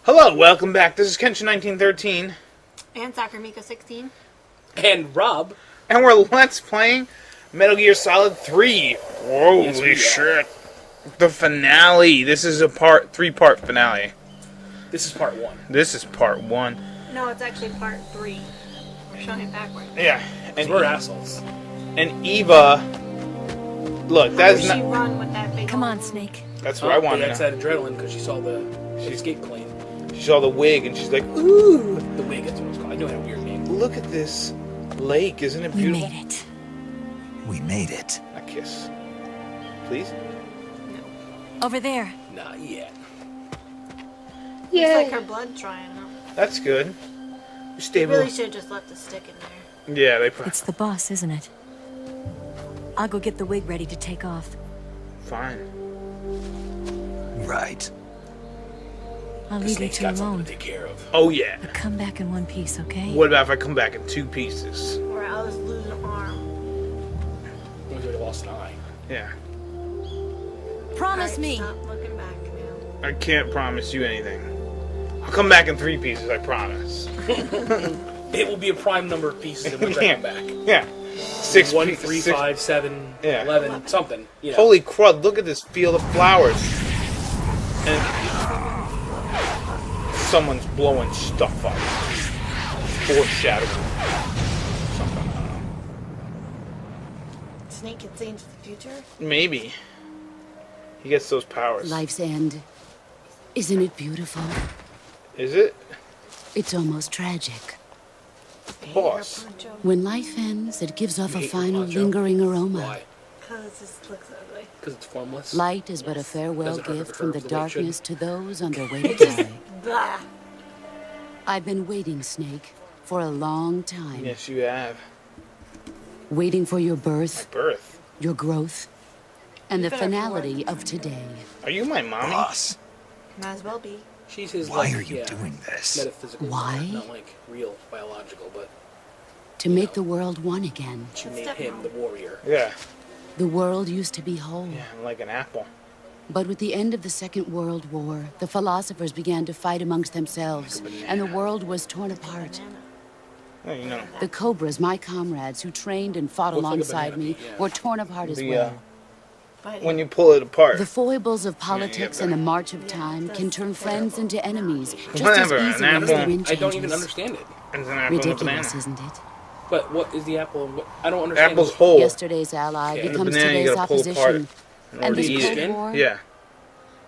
Hello, welcome back. This is Kenshin1913. And Sakurmiko16. And Rob. And we're Let's Playing Metal Gear Solid 3. Holy Yes, shit. The finale. This is a three-part finale. This is part 1. This is part 1. No, it's actually part 3. We're showing it backwards. Yeah. And We're assholes. And Eva... Look, How that's does she not... run with that big Come old- on, Snake. That's what I want to That's know. that adrenaline because she saw the escape plane. She saw the wig and she's like, ooh, The wig, that's what it's called. I know it had a weird name. look at this lake. Isn't it We beautiful? made it. We made it. A kiss. Please? Over there. Not yet. Looks like her blood drying up. That's good. They Stable. really should have just left the stick in there. Yeah, they put... It's the boss, isn't it? I'll go get the wig ready to take off. Fine. Right. I'll The leave you snake's two got something alone. to take care of. Oh, yeah. But come back in one piece, okay? What about if I come back in 2 pieces? Or I'll just lose an arm. We would have lost an eye. Yeah. Promise Alright, me. Stop looking back now. I can't promise you anything. I'll come back in 3 pieces, I promise. It will be a prime number of pieces in which I come back. Yeah. 6, 1, pieces, 3, 6 5, 7, Yeah. 11, something. You know. Holy crud, look at this field of flowers. And someone's blowing stuff up. Foreshadowing. Something, I don't know. Snake can see into the future. Maybe. He gets those powers. Life's end. Isn't it beautiful? Is it? It's almost tragic. Boss. When life ends, it gives off a hate final Poncho. lingering aroma. Why? Because this looks ugly. Because it's formless. Light is but a farewell Doesn't hurt if gift it from the hurts the way it should. darkness to those on their way to die. Blah. I've been waiting, Snake, for a long time. Yes, you have. Waiting for your birth, Birth. your growth, and the better finality of today. Are you my mommy? Boss, Might as well be. She's his, why like, are you yeah, doing this? metaphysical. Why? Not like real biological, but To make the world one again. she That's made him the warrior. Yeah. The world used to be whole. Yeah, I'm like an apple. But with the end of the Second World War, the philosophers began to fight amongst themselves, and the world was torn apart. Banana. Yeah, you know. The Cobras, my comrades who trained and fought Looks like a alongside banana, me, yeah. were torn apart as The, well. But when you pull it apart. The foibles of politics and the march of time can turn friends into enemies just as Whatever, an easily as apple. the wind I don't even changes. understand it. It's an apple and a banana. Ridiculous, isn't it? But what is the apple? What, I don't understand. Apple's this. whole. Yesterday's ally Okay. becomes The banana you today's gotta pull apart opposition. in And order this to eat Cold it. War? Yeah.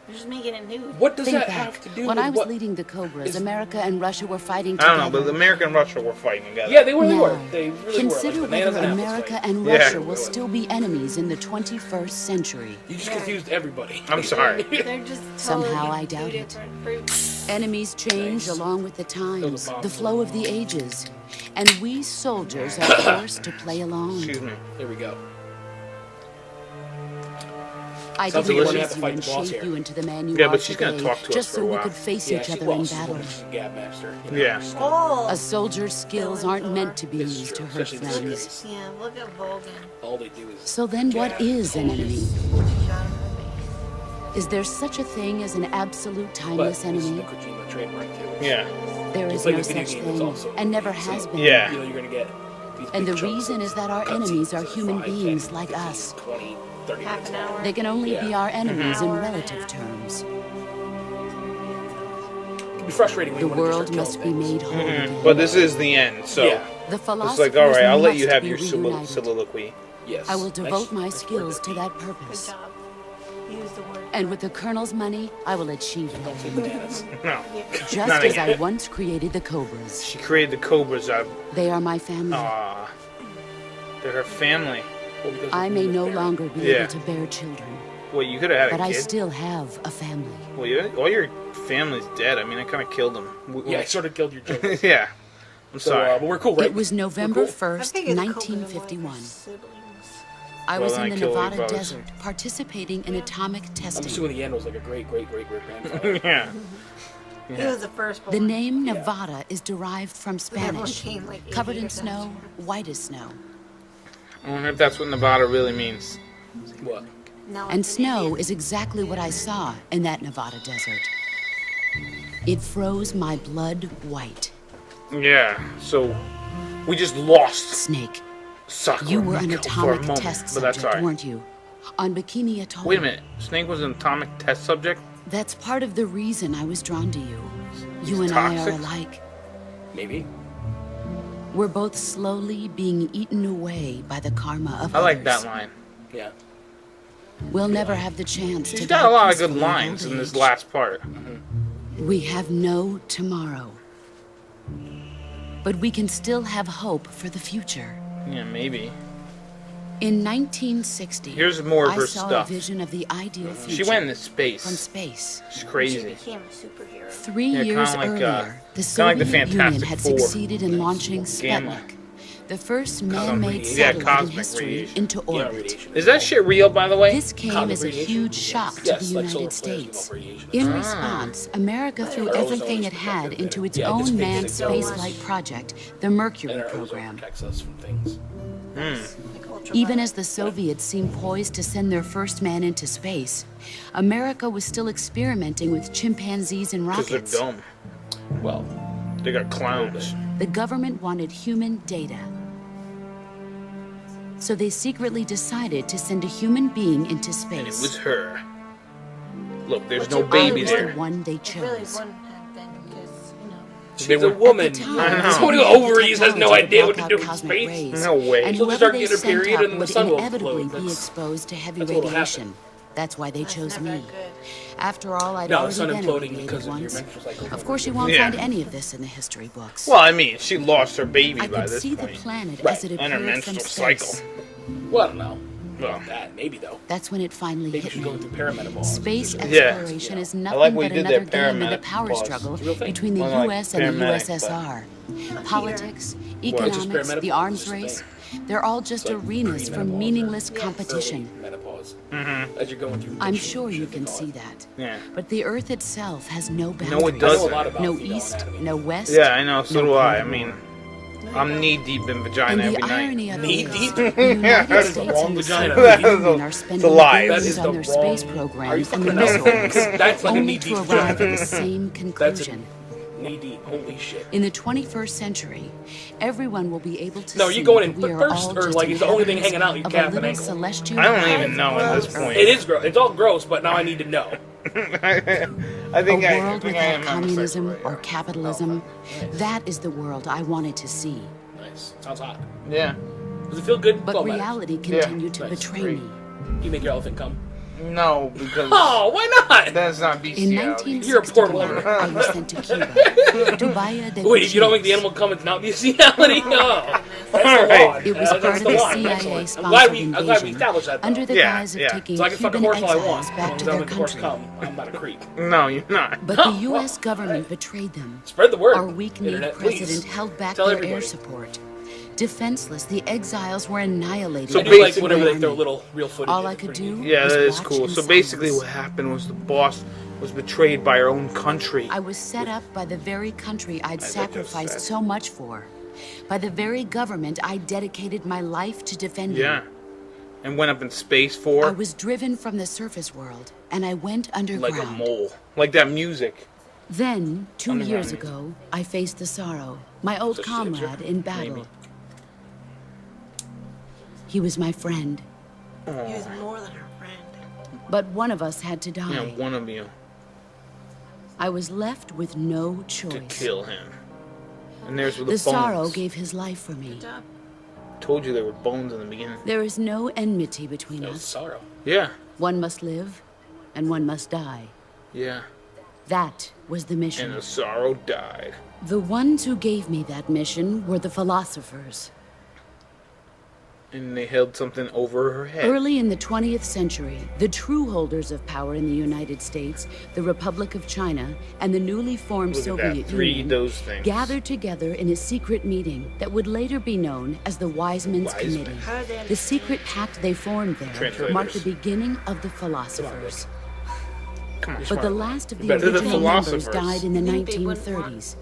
you're just making it nude. What does Think that back. have to do When with I was what? leading the Cobras, is- America and Russia were fighting I together. don't know, but America and Russia were fighting together. Yeah, they were. They Now, were. They really consider were. Like bananas whether and apples America fight. and Yeah. Russia will still be enemies in the 21st century. You just confused everybody. I'm sorry. They're just Somehow totally I doubt two it. different fruits. Enemies change Nice. along with the times, bomb. the flow of the ages, and we soldiers are forced to play along. Excuse me. There we go. I Sounds didn't like we're gonna have raise to you fight and the boss shape here. you into the man you Yeah, are but she's gonna today, talk to us just for so a we while. could face Yeah, each she other well, in she's battle. She's a gab master. You know? Yeah. Oh! A soldier's skills aren't meant to be This is used to true, hurt especially in this friends. case. Yeah, look at Volgan. All they do is. So then what gab. is an enemy? Shot him in the face. Is there such a thing as an absolute But timeless this is the enemy? Kojima trademark too. Yeah. There It's is like no a video such game that's thing, also and never so, has been. Yeah. You know, you're gonna get these And big the chunks reason of is that our cutscenes enemies are of human 5, beings 10, like 15, us. 20, 30 Half minutes an long. hour. They can only be Yeah. our enemies in Hour and a relative half. terms. It can be frustrating when The you wanna just world start must be killing made things. whole again. But this is the end, so Yeah. The it's philosophers like, all right, I'll let you must have be your reunited. soliloquy. Yes. I will devote Nice- my nice skills word. to that Good purpose. job. Use the word. And with the Colonel's money, I will achieve it. Don't say bananas. No. Just Not as I again. once created the Cobras. She created the Cobras out of... They are my family. Aw. They're her family. Well, because I of may the no parent. longer be Yeah. able to bear children, Well, you could have had but a I kid. still have a family. Well, all your family's dead. I mean, I kind of killed them. Yeah, I sort of killed your children. Yeah. I'm So, sorry. but we're cool, right? It was November We're cool. 1st, 1951. I Well, was then in I the killed your Nevada brothers. desert participating in atomic I'm testing. assuming the end was like a great grandfather. Yeah. He was the first The one. name Yeah. Nevada is derived from everyone Spanish, came, like, covered 80 in or snow, white as snow. I wonder if that's what Nevada really means. What? No, And it's an snow idiot. is exactly what I saw in that Nevada desert. It froze my blood white. Yeah, so we just lost Snake, Sakura you were an Miko for a atomic moment, test but that's subject, alright. weren't you? On Bikini Atoll. Wait a minute, Snake was an atomic test subject? That's part of the reason I was drawn to you. He's You and I are toxic? alike. Maybe. We're both slowly being eaten away by the karma of I like others. that line. Yeah. We'll never have the chance She's to got die a lot of good peacefully in lines old in this age. last part. We have no tomorrow. But we can still have hope for the future. Yeah, maybe. In 1960, Here's more of I her saw stuff. a vision of the ideal future She went into from space. space. She's She crazy. became a superhero. 3 Yeah, kinda years like, earlier, the kinda like the Soviet Union Fantastic had Four. succeeded in launching Gamma. Sputnik, the first man-made Yeah, satellite in cosmic history, radiation. into Yeah, orbit. radiation. Is that shit real, by the way? This came Cosmic as a radiation? huge shock to Yes, the like solar United flares States. involve radiation. In response, America threw Our everything ozone it is had protected into there. its Yeah, it just own makes manned it so much. spaceflight project, the Mercury And our ozone program. protects us from things. Like ultraviolet. Even as the Soviets seemed poised to send their first man into space, America was still experimenting with chimpanzees and Because they're rockets. dumb. Well, They got clowns. The government wanted human data. So they secretly decided to send a human being into space. And it was her. Look, there's Which no it baby really was there. the one they It really chose. wouldn't have been because, you know. she's They a were- woman. At the time, I know. the Someone with Soviet ovaries has no technology idea what blocked to do out with cosmic space. rays, No way. And She'll just whoever start they getting a sent period out and the would sun will inevitably explode. be That's- exposed to heavy that's what'll radiation. happen. That's why they That's chose never me. good. After all, I'd No, the already sun been imploding irradiated because of your once. menstrual cycle. Of course, you won't Yeah. find any of this in the history books. Well, I mean, she lost her baby I by could this see point. the planet Right. as it And her appeared from menstrual space. cycle. Well, I don't know. Well. About that, maybe though. That's when it finally Maybe hit she's me. going through perimenopause. Space Yeah. exploration is I nothing like what but you did another there, game in the power paramedic struggle It's a real thing. between the Well, like U.S. and the paramedic, USSR. Politics, just economics, the perimenopause, arms it's just a race, thing. they're all just It's like arenas for premenopause. meaningless Yes. competition. Early menopause. As you're going through. I'm menstrual sure you shit, they can call see it. that. Yeah. But the Earth itself has no boundaries. No, it I know a doesn't. lot about No female east, anatomy. no west. Yeah, I know. So no do I. I cold mean, No, I'm you knee deep in And vagina the every night. irony of Knee it is, deep? the United That is States a long and the vagina. Soviet That is Union a- are it's spending a lie. billions That is on the their space wrong- Are you programs and fucking the nuts? missiles, That's like a only knee to deep. arrive at the same That's conclusion. knee deep. Holy shit. In the 21st century, everyone will be able to No, see you're going in that we foot are first, all or just like it's the only thing inhabitants hanging out, your of calf a and little ankle? celestial I don't body. even know at this point. It is gross. It's all gross, but now I need to know. I think A I world think I without am communism homosexual, or capitalism, that is the world I wanted to see. Nice. Sounds hot. Yeah. Does it feel good? But Well, matters. reality continued to Nice. betray Great. me. You make your elephant come. No, because Oh, why not? that's not In bestiality. You're a poor 1961, woman. I was sent to Cuba, to Bahia de Wait, if you don't make the Pachines. animal come, it's not bestiality? No. That's the Alright. law. It was That's part of the the law. CIA Excellent. sponsored I'm glad we invasion established that. under the Yeah, guise of yeah. taking So I can fuck a Cuban horse all I want. exiles As back long to as I their make the horse country. come, I'm not a creep. No, you're not. But the Oh, U.S. well, government right. betrayed them. Spread the word. Our weak-kneed Internet, president please. held back Tell their everybody. air support. Defenseless, the exiles were annihilated. So by do the like whatever they army. throw little real footage. All in. I It's could pretty do neat. Yeah, was that is watch cool. in So basically, silence. what happened was the boss was betrayed by her own country. I was set up by the very country I'd just sacrificed said. so much for. By the very government I dedicated my life to defending. Yeah, and went up in space I for was driven from the surface world, and I went like a underground. mole, like that music. Then, 2 Underground years music. ago, I faced the sorrow, my old It's a comrade shit, in battle. maybe. He was my friend, He was more than her friend. but one of us had to die. Yeah, one of you I was left with no to choice. kill him. And there's where the The bones. sorrow gave his life for me. Good job. Told you there were bones in the beginning. There is no enmity between That was us. sorrow. Yeah, One must live, and one must die. yeah. That was the mission. And the sorrow died. The ones who gave me that mission were the philosophers. And they held something over her head. Early in the 20th century, the true holders of power in the United States, the Republic of China, and the newly formed Look at Soviet that. Read Union those things. gathered together in a secret meeting that would later be known as the Wiseman's Wiseman. Committee. How did they The understand secret pact they formed there Translators. marked the beginning of the philosophers. Come on. But the last of the better than the original members philosophers. died in the I think they wouldn't 1930s.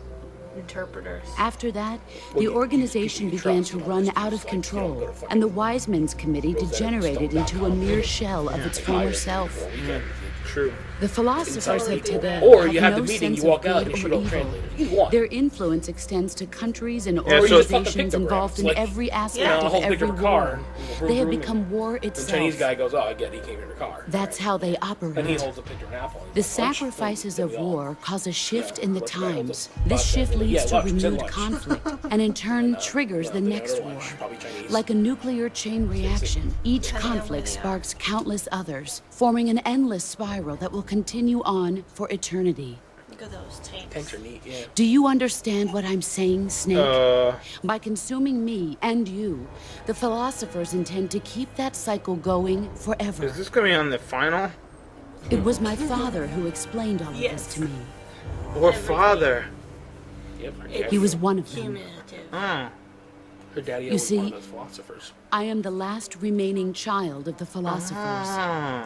interpreters? After that, the organization began to run out of control, and the Wiseman's Committee degenerated into a mere shell of its former self. Yeah, true. The philosophers of today Or have you have no the meeting, sense you walk of out, good and you or should have evil. translators. Either one. Their influence extends to countries and Yeah, so- organizations Fucking involved in pictograms, like, every aspect you know, a of whole picture every of a car. war. They have Vroom, become war The itself. Chinese guy goes, "Oh, I get it. He came here in a car." That's how they And he operate. holds a picture of an apple. The He's like, "Lunch?" sacrifices of We all- war cause a shift Yeah, in the look, I hold times. a This vodka shift and- leads yeah, to lunch, said renewed lunch. conflict, and in turn triggers the they next order war. lunch, probably Chinese. Like a nuclear chain reaction, each conflict sparks countless others, forming an endless spiral that will continue on for eternity. Look at those tanks. Tanks are neat, yeah. Do you understand what I'm saying, Snake? By consuming me and you, the philosophers intend to keep that cycle going forever. Is this gonna be on the final? It was my father who explained all of Yes. this to me. Or father? Yep. Her He daddy, He was one of them. Cumulative. Oh. her daddy You was one see- of those philosophers. I am the last remaining child of the philosophers. Oh.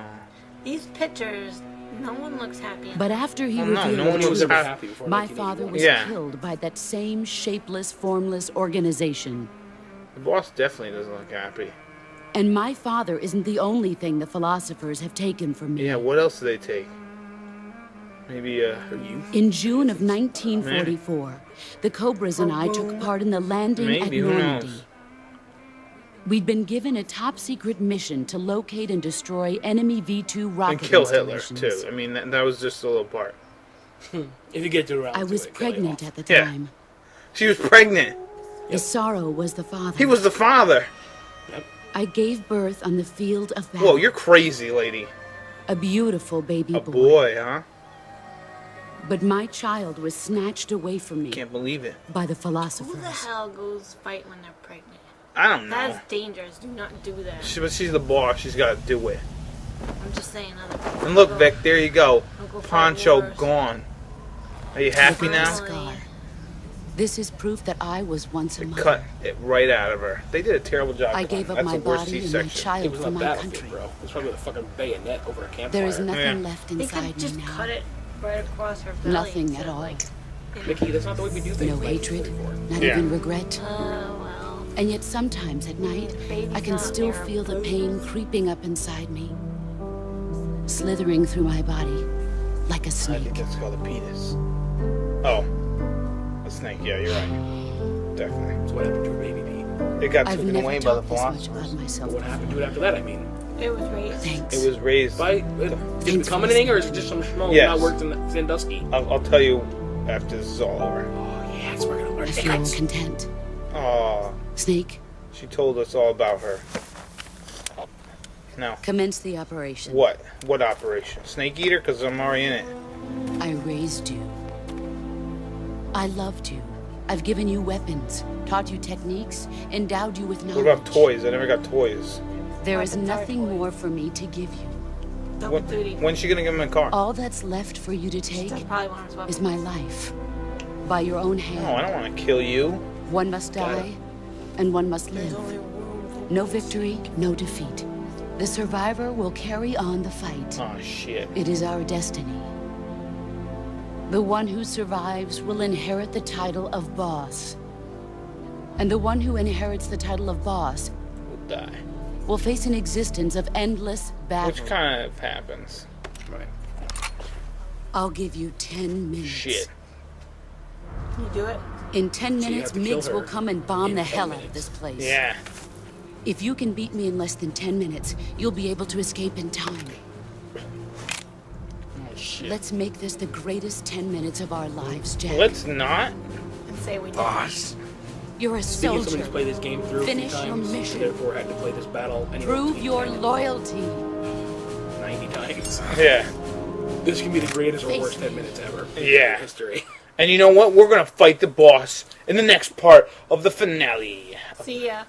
These pictures, no one looks happy. But after he Well, no, revealed no the one was truth, ever happy before my 1981. father was Yeah. killed by that same shapeless, formless organization. The boss definitely doesn't look happy. And my father isn't the only thing the philosophers have taken from me. Yeah, what else do they take? Maybe, Her youth. In June of 1944, the Cobras and I took part in the landing Maybe, at who Normandy. knows? We'd been given a top-secret mission to locate and destroy enemy V-2 rocket And kill Hitler, installations. too. I mean, that was just a little part. If you get to around I to was it, kill you pregnant off. at the Yeah. time. She was pregnant. The sorrow was the father. He was the father. I gave birth on the field of battle. Whoa, you're crazy, lady. A beautiful baby A boy. boy, huh? But my child was snatched away from me Can't believe it. by the Who philosophers. the hell goes fight when they're pregnant? I don't know. That's dangerous. Do not do that. But she's the boss. She's got to do it. I'm just saying other people. And look, go- Vic, there you go. I'll go fight Poncho wars. gone. Are you happy Look at now? the scar. This is proof that I was once a mother. Cut it right out of her. They did a terrible job. I on gave her. up That's my the worst body and my C-section. It child was for on a my battlefield, country. bro. It was probably with a fucking bayonet over a campfire. There is nothing Yeah. left They inside could just me cut now. it right across her belly. Nothing instead at of, all. Like, Mickey, that's not the way we do things. No in hatred, 1944. not Yeah. even regret. well. And yet sometimes at night, Baby's I can not still there. feel the pain creeping up inside me, slithering through my body like a I snake. think that's called a penis. Oh. A snake, yeah, you're right. Definitely. So what happened to her baby Pete? It got I've taken never away by the talked this much philosophers. about myself. But what happened to it after that? I mean, It was raised. Thanks. It was raised. did it become anything, or is it just some schmo Yes. that worked in Sandusky? I'll tell you after this is all over. Oh yes, we're gonna learn I feel secrets. content. Oh, Snake, she told us all about her. Now, commence the operation. what? What operation? Snake eater? Because I'm already in it. I raised you. I loved you. I've given you weapons, taught you techniques, endowed you with knowledge. What about toys? I never got toys. There is Weapons are nothing toys. more for me to give you. Double When, duty. when's she gonna give me a car? All that's left for you to take That's probably one of his weapons. is my life. By your own hand. No, I don't want to kill you. One must die, and one must There's live. only room for No victory, no defeat. The survivor will carry on the fight. Oh shit. It is our destiny. The one who survives will inherit the title of boss. And the one who inherits the title of boss We'll die. will face an existence of endless battle. Which kind of happens. Right. I'll give you 10 minutes. Shit. You do it. In 10 So you minutes, have to kill Miggs will her come and bomb in the 10 hell out of minutes. this place. Yeah. If you can beat me in less than 10 minutes, you'll be able to escape in time. Oh shit. Let's make this the greatest 10 minutes of our lives, Jack. Let's not. And say we did. Boss. You're a Speaking of somebody who's soldier. played this game through Finish a few your times, mission. therefore had to play this battle anywhere Prove between your 10 and loyalty. 90 times. Yeah. This can be the greatest or Face worst me. 10 minutes ever Yeah. in history. And you know what? We're gonna fight the boss in the next part of the finale. See ya.